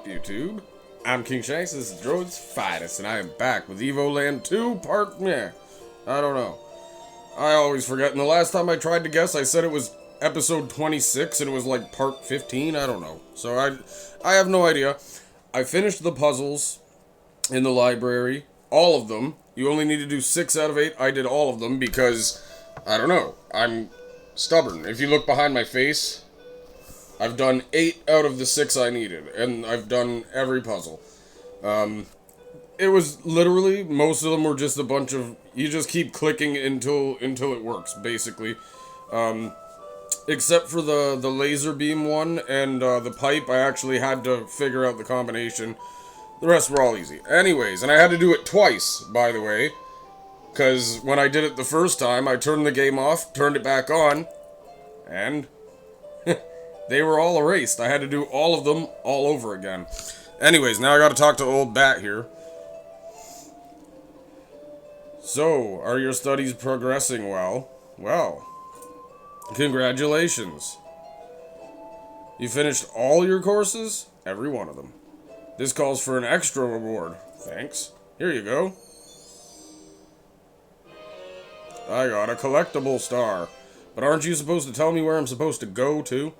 up, YouTube? I'm King Shanks, this is Droid's Finest, and I am back with Evoland 2 Part Meh. I don't know. I always forget, and the last time I tried to guess, I said it was episode 26, and it was like part 15, I don't know. So I have no idea. I finished the puzzles in the library, all of them. You only need to do 6 out of 8. I did all of them because, I don't know, I'm stubborn. If you look behind my face, I've done 8 out of the 6 I needed, and I've done every puzzle. It was literally, most of them were just a bunch of, you just keep clicking until it works, basically. Except for the laser beam one and the pipe, I actually had to figure out the combination. The rest were all easy. Anyways, and I had to do it twice, by the way, because when I did it the first time, I turned the game off, turned it back on, and they were all erased. I had to do all of them all over again. Anyways, now I gotta talk to old Bat here. So, are your studies progressing well? Well, congratulations. You finished all your courses? Every one of them. This calls for an extra reward. Thanks. Here you go. I got a collectible star. But aren't you supposed to tell me where I'm supposed to go to?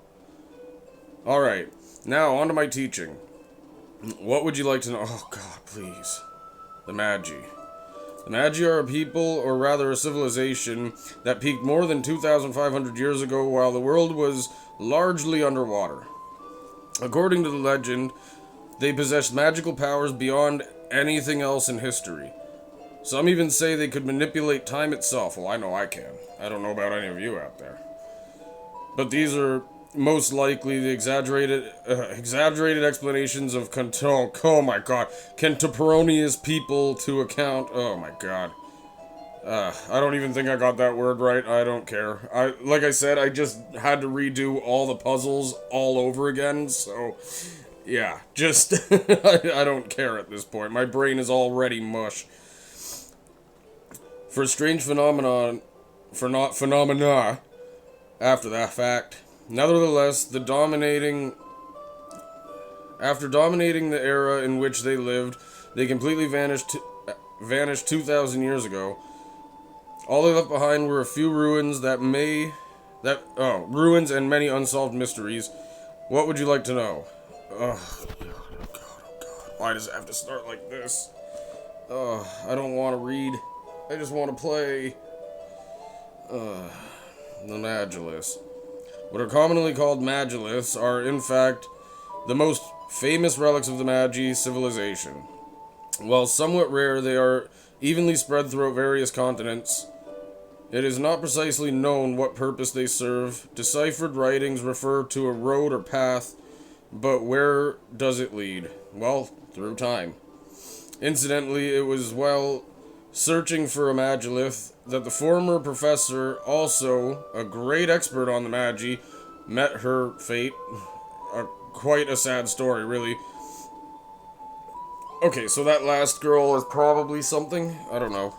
Alright, now on to my teaching. What would you like to know? Oh god, please. The Magi. The Magi are a people, or rather a civilization, that peaked more than 2,500 years ago while the world was largely underwater. According to the legend, they possessed magical powers beyond anything else in history. Some even say they could manipulate time itself. Well, I know I can. I don't know about any of you out there. But these are most likely the exaggerated explanations of contemporaneous people to account. Oh my god. I don't even think I got that word right. I don't care. Like I said, I just had to redo all the puzzles all over again, so yeah, just I don't care at this point. My brain is already mush. For strange phenomena after that fact. Nevertheless, after dominating the era in which they lived, they completely vanished 2,000 years ago. All they left behind were a few ruins ruins and many unsolved mysteries. What would you like to know? Oh god. Why does it have to start like this? I don't want to read. I just want to play. The Magiliths. What are commonly called Magiliths are, in fact, the most famous relics of the Magi civilization. While somewhat rare, they are evenly spread throughout various continents. It is not precisely known what purpose they serve. Deciphered writings refer to a road or path, but where does it lead? Well, through time. Incidentally, it was while searching for a Magilith that the former professor, also a great expert on the Magi, met her fate. Quite a sad story, really. Okay, so that last girl is probably something? I don't know.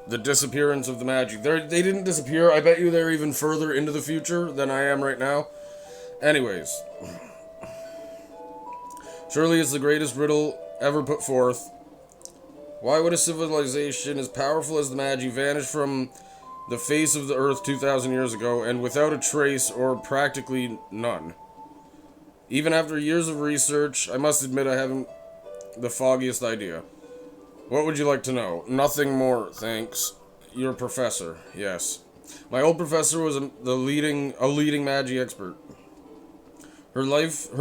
The disappearance of the Magi. They didn't disappear. I bet you they're even further into the future than I am right now. Anyways. Surely it's the greatest riddle ever put forth. Why would a civilization as powerful as the Magi vanish from the face of the earth 2,000 years ago and without a trace or practically none? Even after years of research, I must admit I haven't the foggiest idea. What would you like to know? Nothing more, thanks. Your professor, yes. My old professor was a leading Magi expert. Her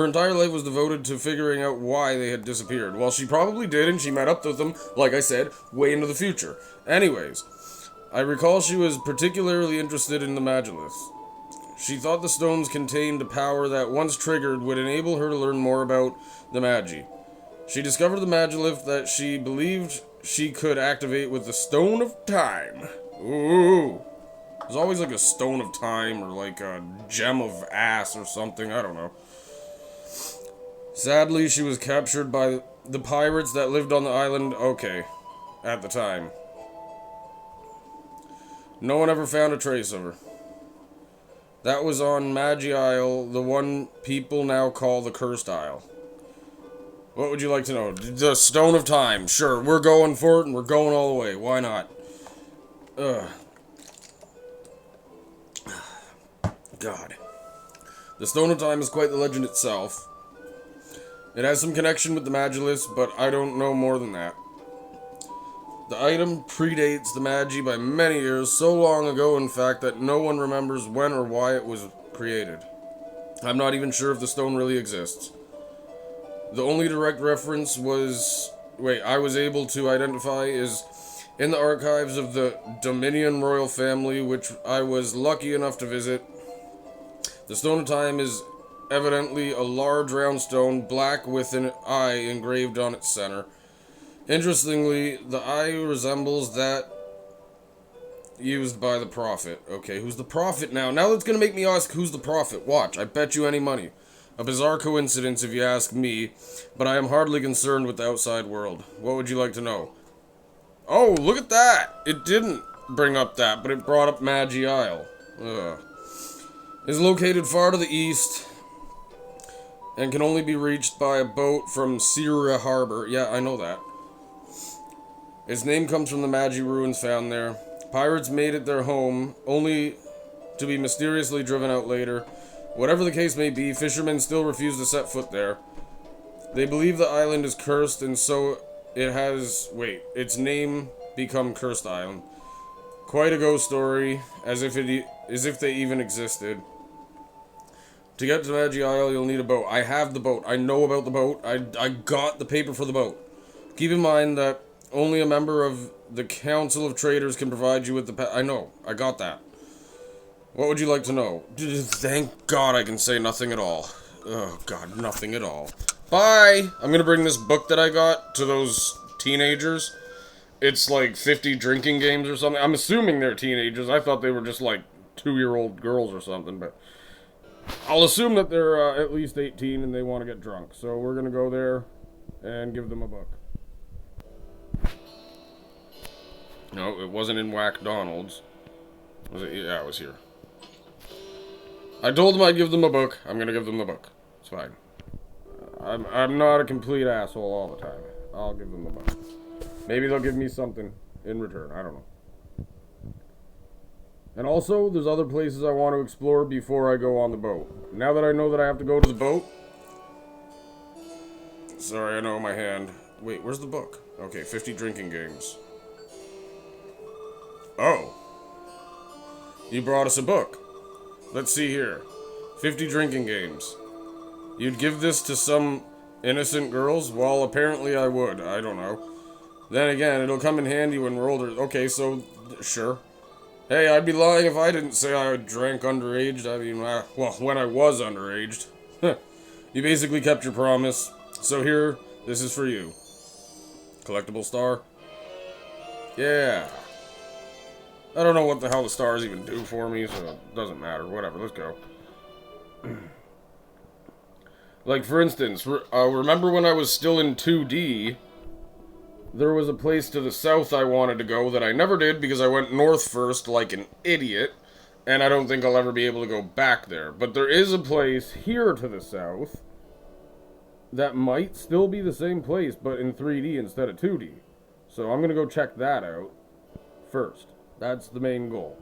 entire life was devoted to figuring out why they had disappeared. Well, she probably did, and she met up with them, like I said, way into the future. Anyways, I recall she was particularly interested in the Magiliths. She thought the stones contained a power that, once triggered, would enable her to learn more about the Magi. She discovered the Magilith that she believed she could activate with the Stone of Time. Ooh. There's always like a Stone of Time or like a Gem of Ass or something. I don't know. Sadly, she was captured by the pirates that lived on the island. Okay. At the time. No one ever found a trace of her. That was on Magi Isle, the one people now call the Cursed Isle. What would you like to know? The Stone of Time. Sure, we're going for it, and we're going all the way. Why not? Ugh. God. The Stone of Time is quite the legend itself. It has some connection with the Magilus, but I don't know more than that. The item predates the Magi by many years, so long ago in fact that no one remembers when or why it was created. I'm not even sure if the stone really exists. The only direct reference I was able to identify is in the archives of the Dominion royal family, which I was lucky enough to visit. The Stone of Time is evidently a large round stone, black with an eye engraved on its center. Interestingly, the eye resembles that used by the prophet. Okay, who's the prophet now? Now that's gonna make me ask who's the prophet. Watch, I bet you any money. A bizarre coincidence if you ask me, but I am hardly concerned with the outside world. What would you like to know? Oh, look at that! It didn't bring up that, but it brought up Magi Isle. Ugh. Is located far to the east and can only be reached by a boat from Sierra Harbor. Yeah, I know that. Its name comes from the Magi ruins found there. Pirates made it their home, only to be mysteriously driven out later. Whatever the case may be, fishermen still refuse to set foot there. They believe the island is cursed, and so it has, its name become Cursed Island. Quite a ghost story, as if they even existed. To get to Magi Isle, you'll need a boat. I have the boat. I know about the boat. I got the paper for the boat. Keep in mind that only a member of the Council of Traders can provide you with the I know. I got that. What would you like to know? Thank God I can say nothing at all. Oh, God, nothing at all. Bye! I'm gonna bring this book that I got to those teenagers. It's like 50 drinking games or something. I'm assuming they're teenagers. I thought they were just like 2-year-old girls or something, but I'll assume that they're at least 18 and they want to get drunk. So we're gonna go there and give them a book. No, it wasn't in Whack Donald's. Was it? Yeah, it was here. I told them I'd give them a book. I'm gonna give them the book. It's fine. I'm not a complete asshole all the time. I'll give them the book. Maybe they'll give me something in return. I don't know. And also, there's other places I want to explore before I go on the boat. Now that I know that I have to go to the boat... Sorry, I know my hand. Wait, where's the book? Okay, 50 drinking games. Oh. You brought us a book. Let's see here. 50 drinking games. You'd give this to some innocent girls? Well, apparently I would. I don't know. Then again, it'll come in handy when we're older. Okay, so, sure. Hey, I'd be lying if I didn't say I drank underage. I mean, well, when I was underage. You basically kept your promise. So here, this is for you. Collectible star? Yeah. I don't know what the hell the stars even do for me, so it doesn't matter. Whatever, let's go. Like, for instance, remember when I was still in 2D, there was a place to the south I wanted to go that I never did because I went north first like an idiot, and I don't think I'll ever be able to go back there. But there is a place here to the south that might still be the same place, but in 3D instead of 2D. So I'm going to go check that out first. That's the main goal.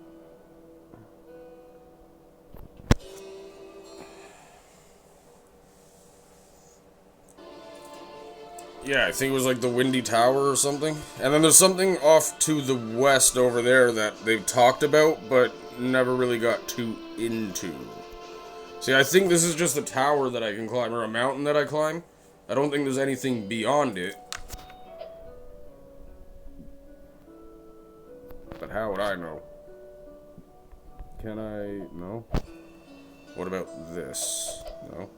Yeah, I think it was like the Windy Tower or something. And then there's something off to the west over there that they've talked about, but never really got too into. See, I think this is just a tower that I can climb, or a mountain that I climb. I don't think there's anything beyond it. But how would I know? Can I... No? What about this? No?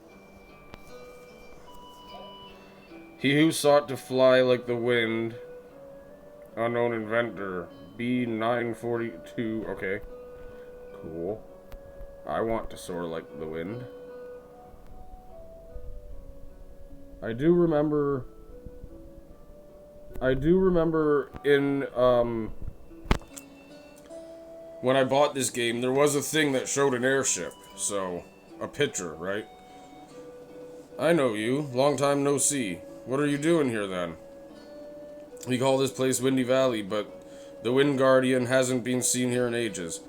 He who sought to fly like the wind. Unknown inventor. B942. Okay. Cool. I want to soar like the wind. I do remember in, when I bought this game, there was a thing that showed an airship. So, a picture, right? I know you. Long time no see. What are you doing here, then? We call this place Windy Valley, but the Wind Guardian hasn't been seen here in ages.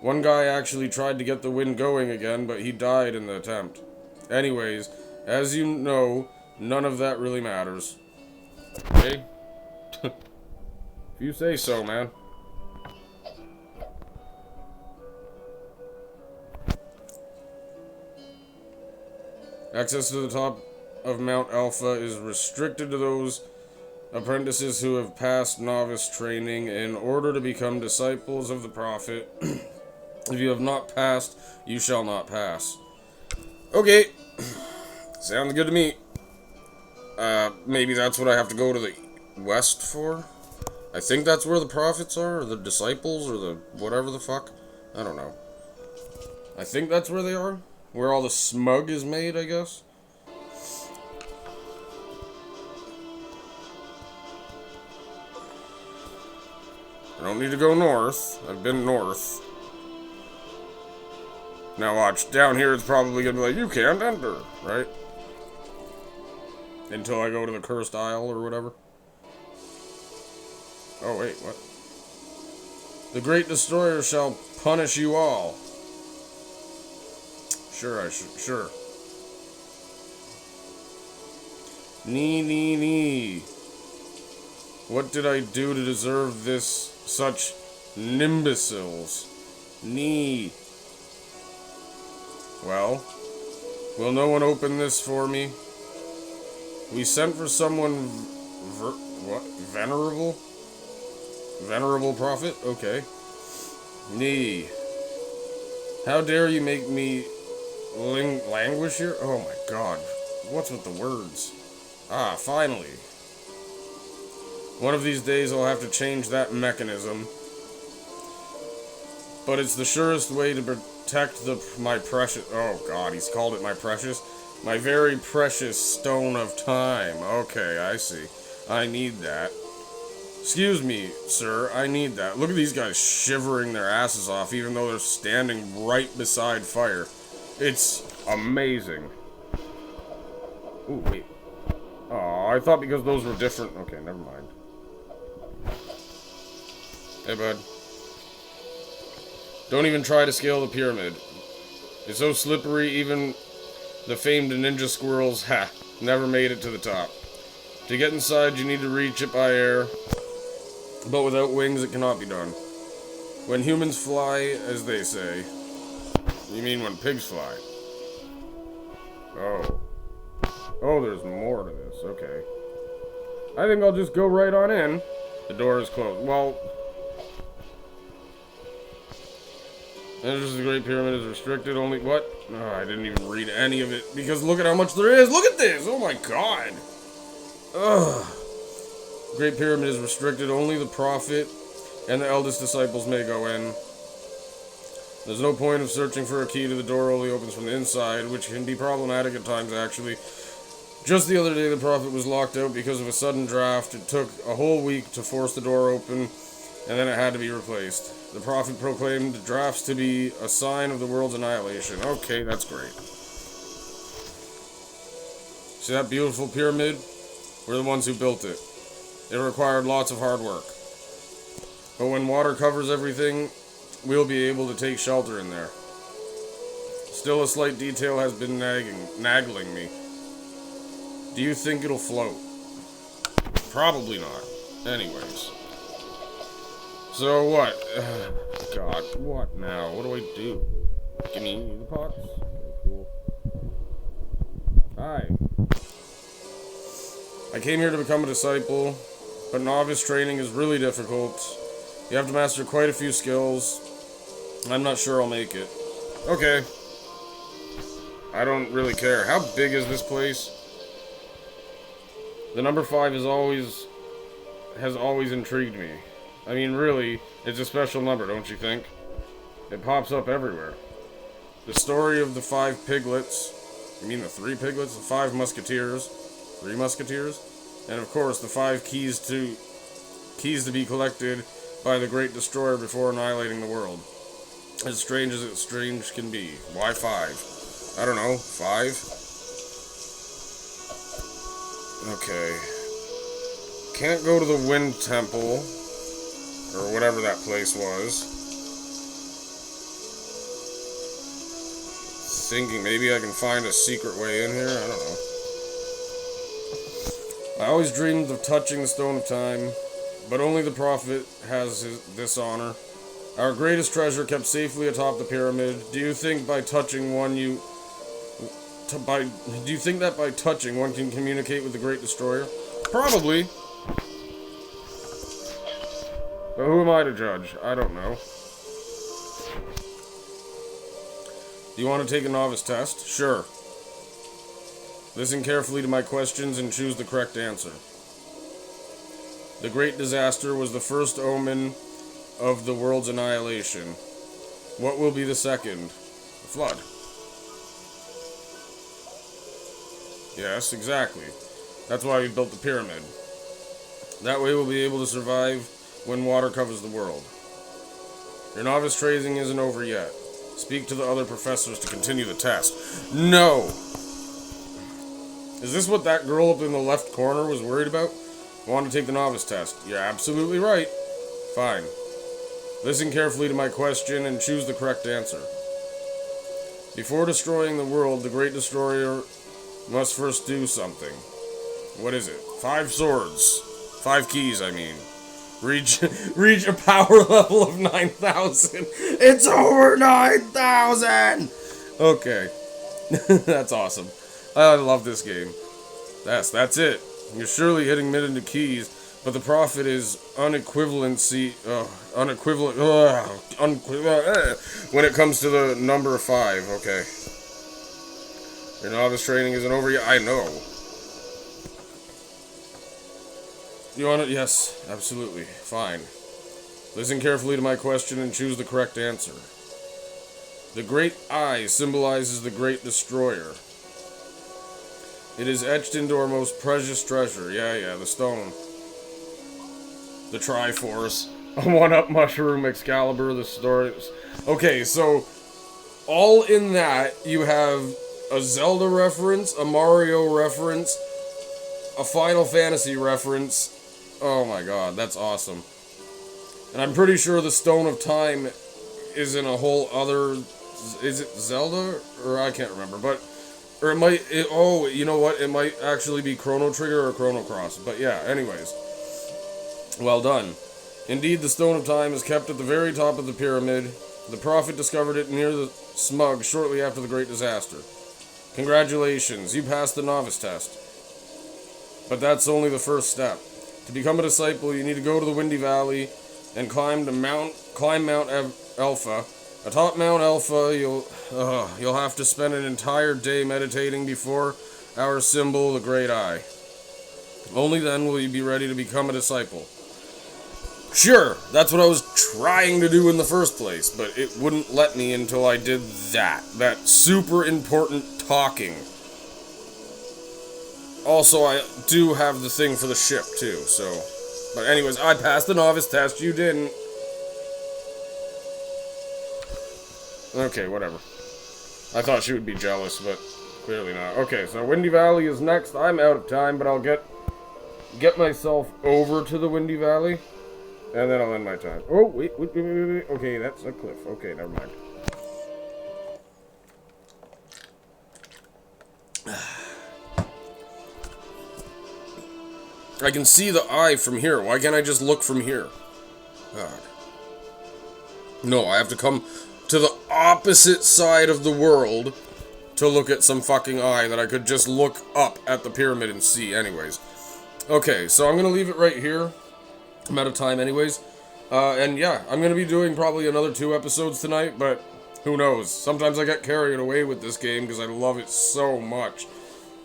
One guy actually tried to get the wind going again, but he died in the attempt. Anyways, as you know, none of that really matters. Okay? If you say so, man. Access to the top of Mount Alpha is restricted to those apprentices who have passed novice training in order to become disciples of the Prophet. If you have not passed, you shall not pass. Okay. Sounds good to me. Maybe that's what I have to go to the west for? I think that's where the prophets are, or the disciples, or the whatever the fuck. I don't know. I think that's where they are. Where all the smug is made, I guess. I don't need to go north. I've been north. Now watch, down here it's probably gonna be like, you can't enter, right? Until I go to the Cursed Isle or whatever. Oh wait, what? The Great Destroyer shall punish you all. Sure, sure. Nee. What did I do to deserve this, such nimbiciles? Nee. Well, will no one open this for me? We sent for someone what? Venerable? Venerable prophet? Okay. Nee. How dare you make me languish here? Oh my god. What's with the words? Ah, finally. One of these days I'll have to change that mechanism. But it's the surest way to protect my precious... Oh god, he's called it my precious. My very precious stone of time. Okay, I see. I need that. Excuse me, sir, I need that. Look at these guys shivering their asses off even though they're standing right beside fire. It's amazing. Ooh, wait. Oh, I thought because those were different... Okay, never mind. Hey, bud. Don't even try to scale the pyramid. It's so slippery, even the famed ninja squirrels, never made it to the top. To get inside, you need to reach it by air, but without wings, it cannot be done. When humans fly, as they say. You mean when pigs fly? Oh. Oh, there's more to this. Okay. I think I'll just go right on in. The door is closed. Well... Entrance to the Great Pyramid is restricted only... What? Oh, I didn't even read any of it. Because look at how much there is. Look at this! Oh my god! Ugh. Great Pyramid is restricted. Only the Prophet and the eldest disciples may go in. There's no point of searching for a key to the door. Only opens from the inside, which can be problematic at times, actually. Just the other day, the Prophet was locked out because of a sudden draft. It took a whole week to force the door open, and then it had to be replaced. The Prophet proclaimed the drafts to be a sign of the world's annihilation. Okay, that's great. See that beautiful pyramid? We're the ones who built it. It required lots of hard work. But when water covers everything, we'll be able to take shelter in there. Still, a slight detail has been nagging me. Do you think it'll float? Probably not. Anyways. So what? God, what now? What do I do? Give me the pots. Okay, cool. Hi. I came here to become a disciple, but novice training is really difficult. You have to master quite a few skills. I'm not sure I'll make it. Okay. I don't really care. How big is this place? The number 5 has always intrigued me. I mean, really, it's a special number, don't you think? It pops up everywhere. The story of the 5 piglets. You mean the 3 piglets? The 5 musketeers. 3 musketeers? And of course, the 5 keys to be collected by the Great Destroyer before annihilating the world. As strange can be. Why 5? I don't know. 5? Okay. Can't go to the Wind Temple, or whatever that place was. Thinking maybe I can find a secret way in here. I don't know. I always dreamed of touching the Stone of Time, but only the prophet has this honor. Our greatest treasure kept safely atop the pyramid. Do you think by touching one do you think that by touching one can communicate with the Great Destroyer? Probably. But who am I to judge? I don't know. Do you want to take a novice test? Sure. Listen carefully to my questions and choose the correct answer. The Great Disaster was the first omen of the world's annihilation. What will be the second? The flood. Yes, exactly. That's why we built the pyramid. That way we'll be able to survive when water covers the world. Your novice training isn't over yet. Speak to the other professors to continue the test. No! Is this what that girl up in the left corner was worried about? I want to take the novice test. You're absolutely right. Fine. Listen carefully to my question and choose the correct answer. Before destroying the world, the Great Destroyer must first do something. What is it? 5 swords. 5 keys, I mean. Reach a power level of 9,000. It's over 9,000! Okay. That's awesome. I love this game. That's it. You're surely hitting mid into keys, but the prophet is unequivalent when it comes to the number 5. Okay. Your novice training isn't over yet. I know. You want it? Yes, absolutely. Fine. Listen carefully to my question and choose the correct answer. The great eye symbolizes the Great Destroyer. It is etched into our most precious treasure. Yeah, the stone. The Triforce. A 1-up mushroom, Excalibur, the stories. Okay, so all in that, you have a Zelda reference, a Mario reference, a Final Fantasy reference. Oh my god, that's awesome. And I'm pretty sure the Stone of Time is in a whole other... Is it Zelda? Or I can't remember, but... Or it might... oh, you know what? It might actually be Chrono Trigger or Chrono Cross. But yeah, anyways. Well done. Indeed, the Stone of Time is kept at the very top of the pyramid. The prophet discovered it near the smug shortly after the Great Disaster. Congratulations, you passed the novice test. But that's only the first step. To become a disciple, you need to go to the Windy Valley and climb Mount Alpha. Atop Mount Alpha, you'll have to spend an entire day meditating before our symbol, the Great Eye. Only then will you be ready to become a disciple. Sure, that's what I was trying to do in the first place, but it wouldn't let me until I did that super important talking. Also, I do have the thing for the ship, too, so... But anyways, I passed the novice test, you didn't. Okay, whatever. I thought she would be jealous, but clearly not. Okay, so Windy Valley is next. I'm out of time, but I'll get myself over to the Windy Valley, and then I'll end my time. Oh, wait. Okay, that's a cliff. Okay, never mind. I can see the eye from here. Why can't I just look from here? God. No, I have to come to the opposite side of the world to look at some fucking eye that I could just look up at the pyramid and see anyways. Okay, so I'm going to leave it right here. I'm out of time anyways. And yeah, I'm going to be doing probably another 2 episodes tonight, but who knows? Sometimes I get carried away with this game because I love it so much.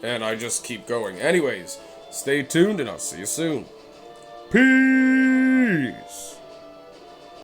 And I just keep going. Anyways, stay tuned and I'll see you soon. Peace!